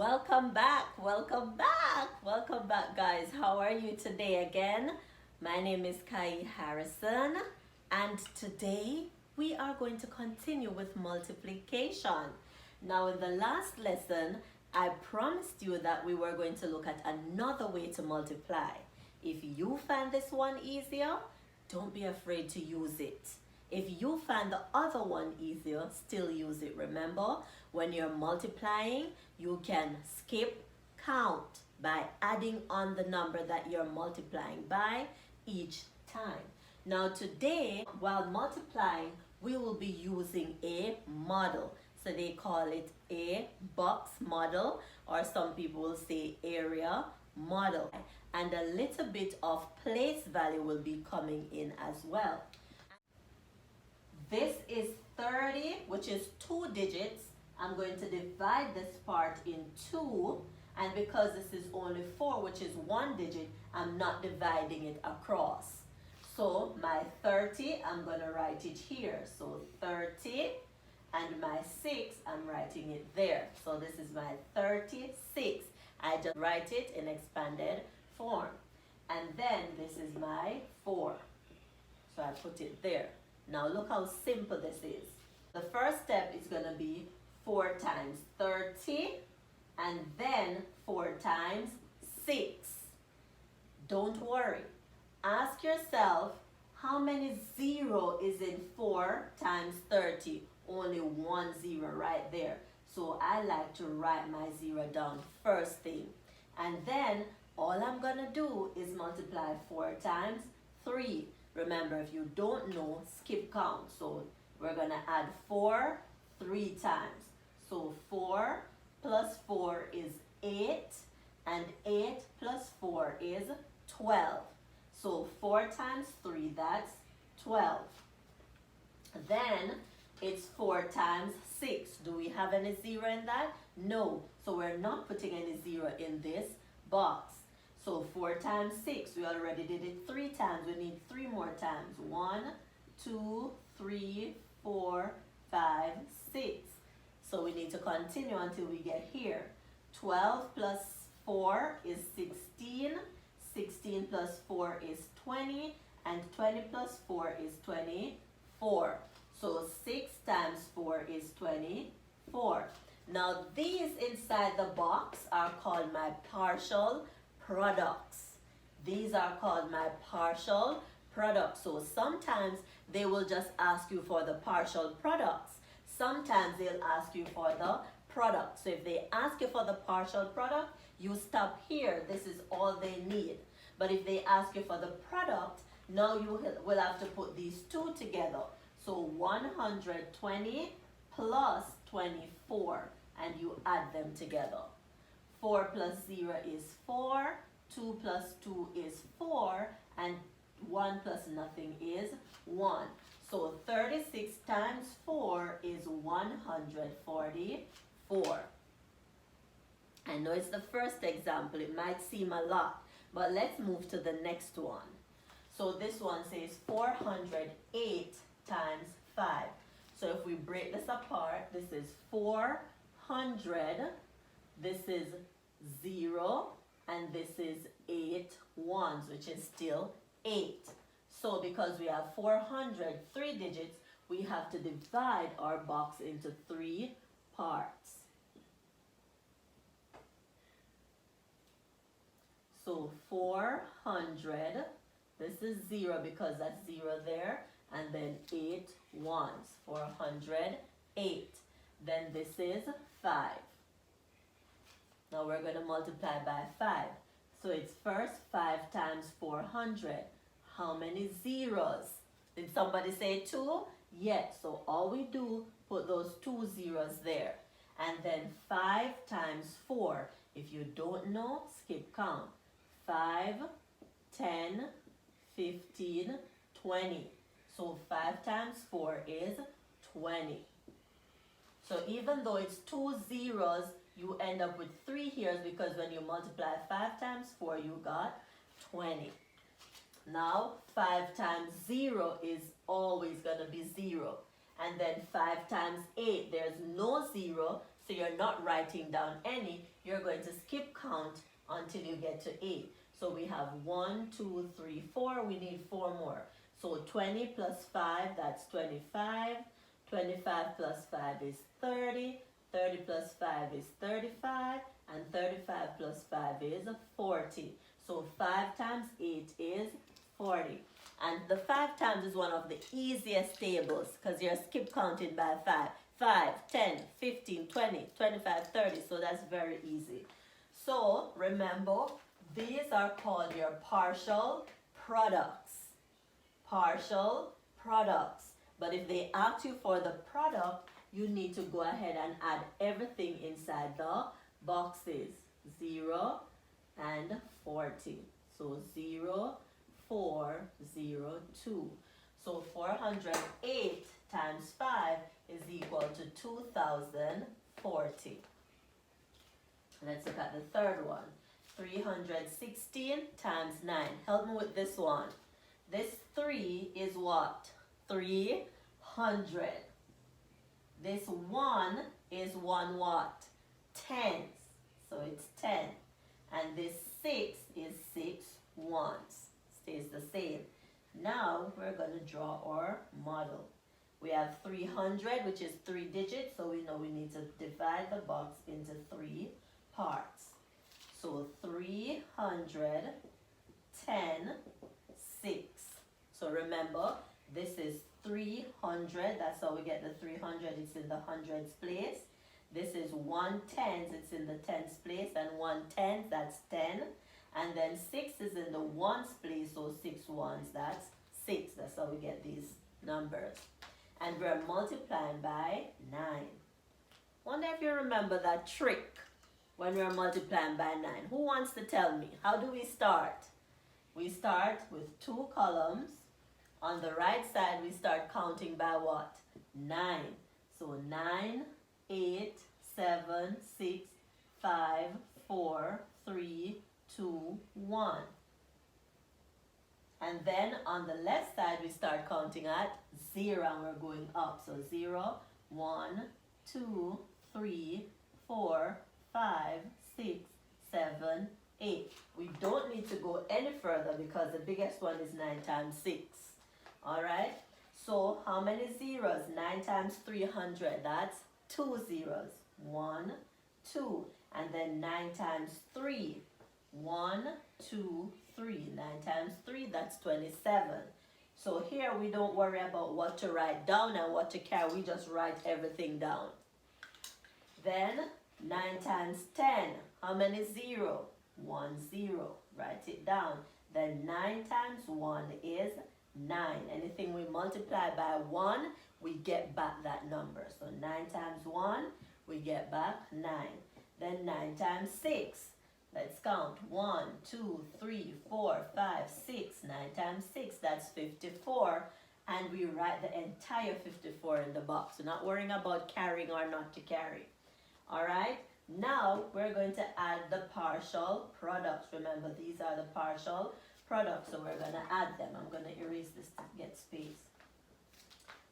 Welcome back, welcome back, guys. How are you today again? My name is Kai Harrison, and today we are going to continue with multiplication. Now, in the last lesson, I promised you that we were going to look at another way to multiply. If you find this one easier, don't be afraid to use it. If you find the other one easier, still use it. Remember, when you're multiplying, you can skip count by adding on the number that you're multiplying by each time. Now today, while multiplying, we will be using a model. So they call it a box model, or some people will say area model. And a little bit of place value will be coming in as well. This is 30, which is 2 digits. I'm going to divide this part in 2, and because this is only 4, which is 1 digit, I'm not dividing it across. So my 30, I'm going to write it here. So 30, and my 6, I'm writing it there. So this is my 36. I just write it in expanded form. And then this is my 4. So I put it there. Now look how simple this is. The first step is going to be 4 times 30, and then 4 times 6. Don't worry. Ask yourself, how many 0 is in 4 times 30? Only 1 0 right there. So I like to write my 0 down first thing. And then all I'm going to do is multiply 4 times 3. Remember, if you don't know, skip count. So we're going to add 4 3 times. So 4 plus 4 is 8, and 8 plus 4 is 12. So 4 times 3, that's 12. Then it's 4 times 6. Do we have any 0 in that? No. So we're not putting any 0 in this box. So 4 times 6, we already did it 3 times. We need 3 more times. 1, 2, 3, 4, 5, 6. So we need to continue until we get here. 12 plus 4 is 16. 16 plus 4 is 20. And 20 plus 4 is 24. So 6 times 4 is 24. Now these inside the box are called my partial products. These are called my partial products. So sometimes they will just ask you for the partial products. Sometimes they'll ask you for the product. So if they ask you for the partial product, you stop here. This is all they need. But if they ask you for the product, now you will have to put these two together. So 120 plus 24, and you add them together. 4 plus 0 is 4, 2 plus 2 is 4, and 1 plus nothing is 1. So 36 times 4 is 144. I know it's the first example, it might seem a lot, but let's move to the next one. So this one says 408 times 5. So if we break this apart, this is 400, this is 0, and this is 8 ones, which is still 8. So because we have 400, 3 digits, we have to divide our box into 3 parts. So 400, this is 0 because that's 0 there, and then 8 ones, 408. Then this is 5. Now we're going to multiply by 5. So it's first 5 times 400. How many zeros? Did somebody say 2? Yes. So all we do, put those 2 zeros there. And then 5 times 4. If you don't know, skip count. 5, 10, 15, 20. So 5 times 4 is 20. So even though it's 2 zeros, you end up with 3 here because when you multiply 5 times 4, you got 20. Now 5 times 0 is always going to be 0. And then 5 times 8, there's no 0, so you're not writing down any. you're going to skip count until you get to 8. So we have 1, 2, 3, 4. We need 4 more. So 20 plus 5, that's 25. 25 plus 5 is 30. 30 plus 5 is 35. And 35 plus 5 is 40. So 5 times 8 is 40. And the 5 times is one of the easiest tables because you're skip counting by 5. 5, 10, 15, 20, 25, 30. So that's very easy. So remember, these are called your partial products. Partial products. But if they ask you for the product, you need to go ahead and add everything inside the boxes. 0 and 40. So 0, 4, 0, 2. So 408 times 5 is equal to 2040. Let's look at the third one. 316 times 9. Help me with this one. This 3 is what? 300. This 1 is 1 what? Tens. So it's 10. And this 6 is 6 ones. Stays the same. Now we're going to draw our model. We have 300, which is 3 digits, so we know we need to divide the box into 3 parts. So 300, 10, 6. So remember, this is 300. That's how we get the 300. It's in the hundreds place. This is 1 tens. It's in the tens place. And 1 tens, that's 10. And then 6 is in the ones place. So 6 ones, that's 6. That's how we get these numbers. And we're multiplying by 9. Wonder if you remember that trick when we're multiplying by 9. Who wants to tell me? How do we start? We start with 2 columns. On the right side, we start counting by what? 9. So 9, 8, 7, 6, 5, 4, 3, 2, 1. And then on the left side, we start counting at 0 and we're going up. So 0, 1, 2, 3, 4, 5, 6, 7, 8. We don't need to go any further because the biggest one is 9 times 6. Alright? So how many zeros? 9 times 300. That's 2 zeros. 1, 2. And then 9 times 3. 1, 2, 3. 9 times 3, that's 27. So here we don't worry about what to write down and what to carry. We just write everything down. Then 9 times 10. How many zero? 1 0. Write it down. Then 9 times 1 is 9. Anything we multiply by 1, we get back that number. So 9 times 1, we get back 9. Then 9 times 6. Let's count. 1, 2, 3, 4, 5, 6. 9 times 6, that's 54. And we write the entire 54 in the box. We're not worrying about carrying or not to carry. Alright? Now we're going to add the partial products. Remember, these are the partial products, so we're going to add them. I'm going to erase this to get space.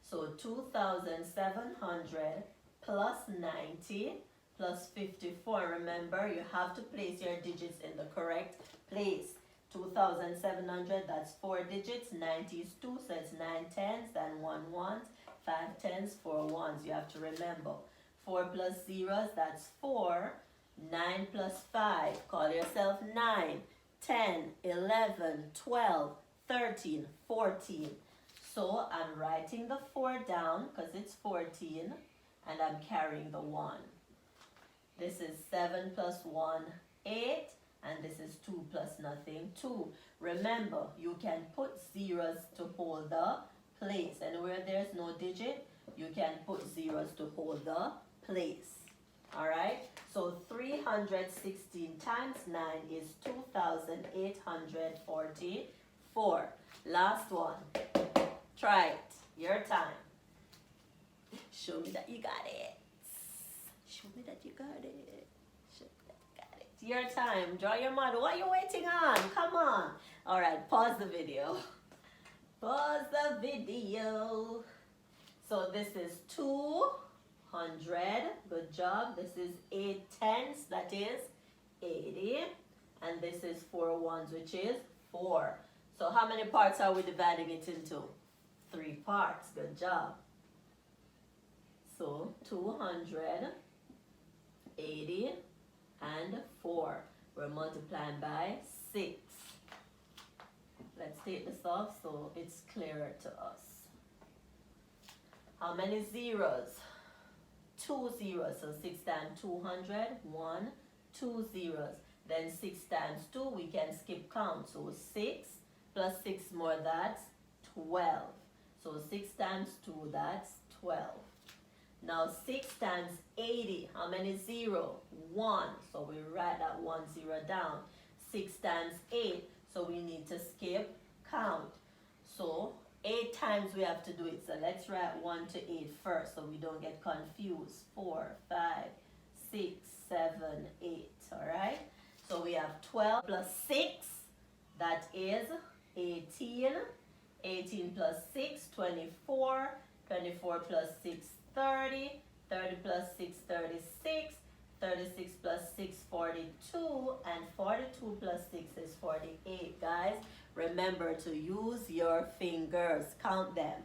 So 2,700 plus 90 plus 54. Remember, you have to place your digits in the correct place. 2,700, that's 4 digits. 90 is 2, so it's 9 tens, then 1 ones, 5 tens, 4 ones. You have to remember. 4 plus zeros, that's 4. 9 plus 5, call yourself 9. 10, 11, 12, 13, 14. So I'm writing the 4 down because it's 14 and I'm carrying the 1. This is 7 plus 1, 8, and this is 2 plus nothing, 2. Remember, you can put zeros to hold the place. And where there's no digit, you can put zeros to hold the place. Alright, so 316 times 9 is 2,844. Last one. Try it. Your time. Show me that you got it. Show me that you got it. Show me that you got it. Your time. Draw your model. What are you waiting on? Come on. Alright, pause the video. Pause the video. So this is 200 100. Good job. This is 8 tenths, that is 80. And this is 4 ones, which is 4. So how many parts are we dividing it into? 3 parts. Good job. So 280 and 4. We're multiplying by 6. Let's take this off so it's clearer to us. How many zeros? 2 zeros. So 6 times 200, 1, 2 zeros. Then 6 times 2, we can skip count. So 6 plus 6 more, that's 12. So 6 times 2, that's 12. Now 6 times 80, how many 0? 1. So we write that 1 0 down. 6 times 8, so we need to skip count. So 8 times we have to do it. So let's write 1 to 8 first so we don't get confused. 4, 5, 6, 7, 8. Alright? So we have 12 plus 6, that is 18. 18 plus 6, 24. 24 plus 6, 30. 30 plus 6, 36. 36 plus 6, 42. And 42 plus 6 is 48, guys. Remember to use your fingers. Count them.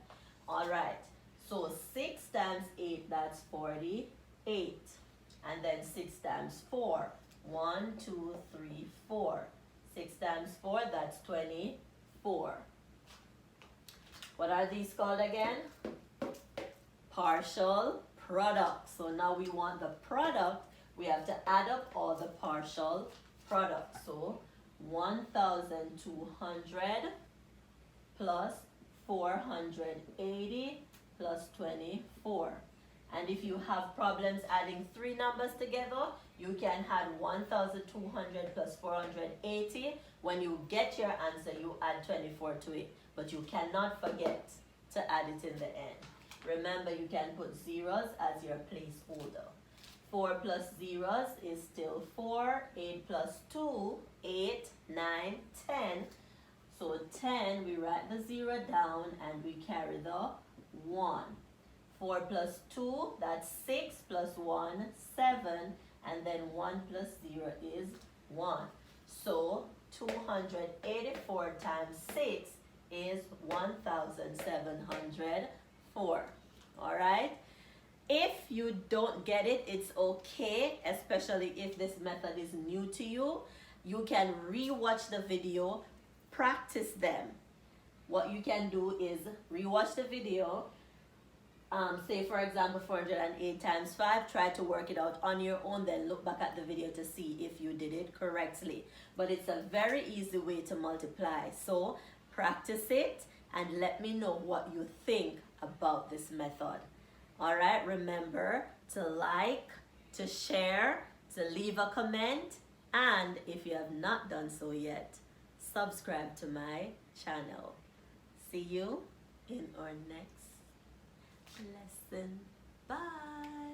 Alright. So 6 times 8, that's 48. And then 6 times 4. 1, 2, 3, 4. 6 times 4, that's 24. What are these called again? Partial products. So now we want the product. We have to add up all the partial products. So 1,200 plus 480 plus 24. And if you have problems adding 3 numbers together, you can add 1,200 plus 480. When you get your answer, you add 24 to it. But you cannot forget to add it in the end. Remember, you can put zeros as your placeholder. 4 plus zeros is still 4. 8 plus 2, 8, 9, 10. So 10, we write the 0 down and we carry the 1. 4 plus 2, that's 6 plus 1, 7. And then 1 plus 0 is 1. So 284 times 6 is 1,704. Alright? If you don't get it, it's okay, especially if this method is new to you. You can re-watch the video, practice them. What you can do is re-watch the video. Say for example 408 times 5, try to work it out on your own, then look back at the video to see if you did it correctly. But it's a very easy way to multiply. So practice it and let me know what you think about this method. Alright, remember to like, to share, to leave a comment, and if you have not done so yet, subscribe to my channel. See you in our next lesson. Bye.